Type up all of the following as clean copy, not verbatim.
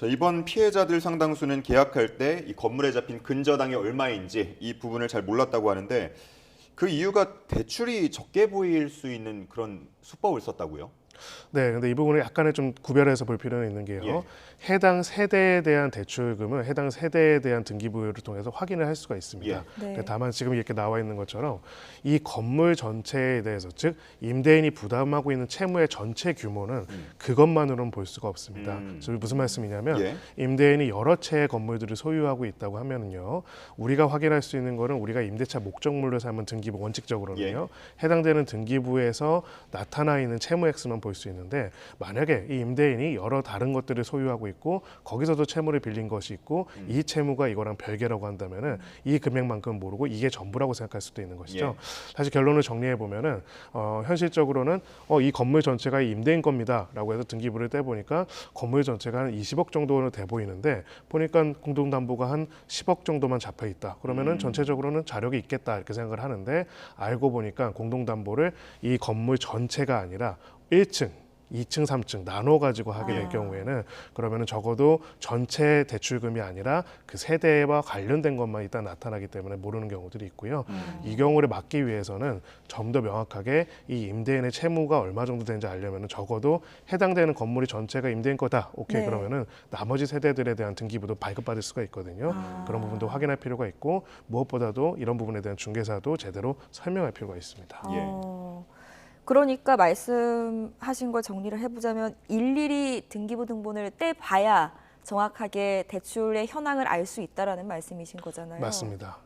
자, 이번 피해자들 상당수는 계약할 때 이 건물에 잡힌 근저당이 얼마인지 이 부분을 잘 몰랐다고 하는데 그 이유가 대출이 적게 보일 수 있는 그런 수법을 썼다고요? 네, 근데 이 부분을 약간의 좀 구별해서 볼 필요는 있는 게요. 예. 해당 세대에 대한 대출금은 해당 세대에 대한 등기부여를 통해서 확인을 할 수가 있습니다. 예. 근데 다만 지금 이렇게 나와 있는 것처럼 이 건물 전체에 대해서 즉 임대인이 부담하고 있는 채무의 전체 규모는 그것만으로는 볼 수가 없습니다. 즉 무슨 말씀이냐면 예. 임대인이 여러 채의 건물들을 소유하고 있다고 하면은요, 우리가 확인할 수 있는 거는 우리가 임대차 목적물로 삼은 등기부 원칙적으로는요, 해당되는 등기부에서 나타나 있는 채무액수만 볼 수 있는데 만약에 이 임대인이 여러 다른 것들을 소유하고 있고 거기서도 채무를 빌린 것이 있고 이 채무가 이거랑 별개라고 한다면은 이 금액만큼 모르고 이게 전부라고 생각할 수도 있는 것이죠. 사실 결론을 정리해 보면은 현실적으로는 이 건물 전체가 이 임대인 겁니다라고 해서 등기부를 떼보니까 건물 전체가 한 20억 정도는 돼 보이는데 보니까 공동담보가 한 10억 정도만 잡혀 있다. 그러면은 전체적으로는 자력이 있겠다 이렇게 생각을 하는데 알고 보니까 공동담보를 이 건물 전체가 아니라 1층, 2층, 3층 나눠 가지고 하게 될 경우에는 그러면은 적어도 전체 대출금이 아니라 그 세대와 관련된 것만 일단 나타나기 때문에 모르는 경우들이 있고요. 이 경우를 막기 위해서는 좀 더 명확하게 이 임대인의 채무가 얼마 정도 되는지 알려면은 적어도 해당되는 건물이 전체가 임대인 거다. 오케이. 네. 그러면은 나머지 세대들에 대한 등기부도 발급받을 수가 있거든요. 그런 부분도 확인할 필요가 있고 무엇보다도 이런 부분에 대한 중개사도 제대로 설명할 필요가 있습니다. 어, 그러니까 말씀하신 걸 정리를 해보자면 일일이 등기부 등본을 떼봐야 정확하게 대출의 현황을 알 수 있다라는 말씀이신 거잖아요. 맞습니다.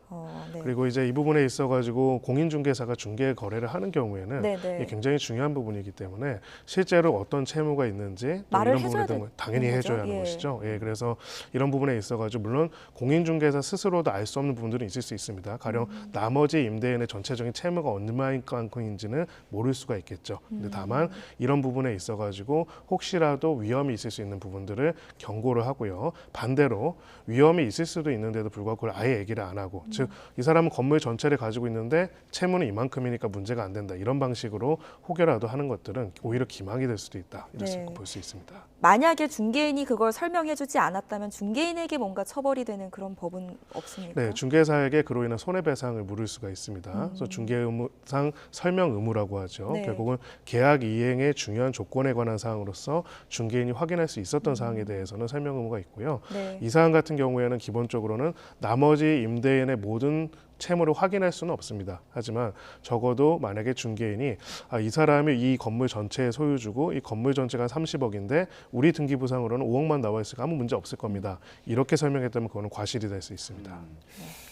네. 그리고 이제 이 부분에 있어가지고 공인중개사가 중개 거래를 하는 경우에는 네네. 이게 굉장히 중요한 부분이기 때문에 실제로 어떤 채무가 있는지 또 말을 이런 부분에 해줘야 대한 걸 당연히 되는 해줘야 거죠? 하는 예. 것이죠. 예, 그래서 이런 부분에 있어가지고 물론 공인중개사 스스로도 알 수 없는 부분들은 있을 수 있습니다. 가령 나머지 임대인의 전체적인 채무가 얼마만큼인지는 모를 수가 있겠죠. 근데 다만 이런 부분에 있어가지고 혹시라도 위험이 있을 수 있는 부분들을 경고를 하고요. 반대로 위험이 있을 수도 있는데도 불구하고 그걸 아예 얘기를 안 하고 즉 이 사람은 건물 전체를 가지고 있는데 채무는 이만큼이니까 문제가 안 된다 이런 방식으로 혹여라도 하는 것들은 오히려 기망이 될 수도 있다 이렇게 네. 볼 수 있습니다. 만약에 중개인이 그걸 설명해주지 않았다면 중개인에게 뭔가 처벌이 되는 그런 법은 없습니까? 네, 중개사에게 그로 인한 손해배상을 물을 수가 있습니다. 그래서 중개 의무상 설명 의무라고 하죠. 네. 결국은 계약 이행의 중요한 조건에 관한 사항으로서 중개인이 확인할 수 있었던 사항에 대해서는 설명 의무가 있고요. 네. 이 사안 같은 경우에는 기본적으로는 나머지 임대인의 모든 채무를 확인할 수는 없습니다. 하지만 적어도 만약에 중개인이 이 사람이 이 건물 전체의 소유주고 이 건물 전체가 30억인데 우리 등기부상으로는 5억만 나와 있으니까 아무 문제 없을 겁니다. 이렇게 설명했다면 그거는 과실이 될 수 있습니다.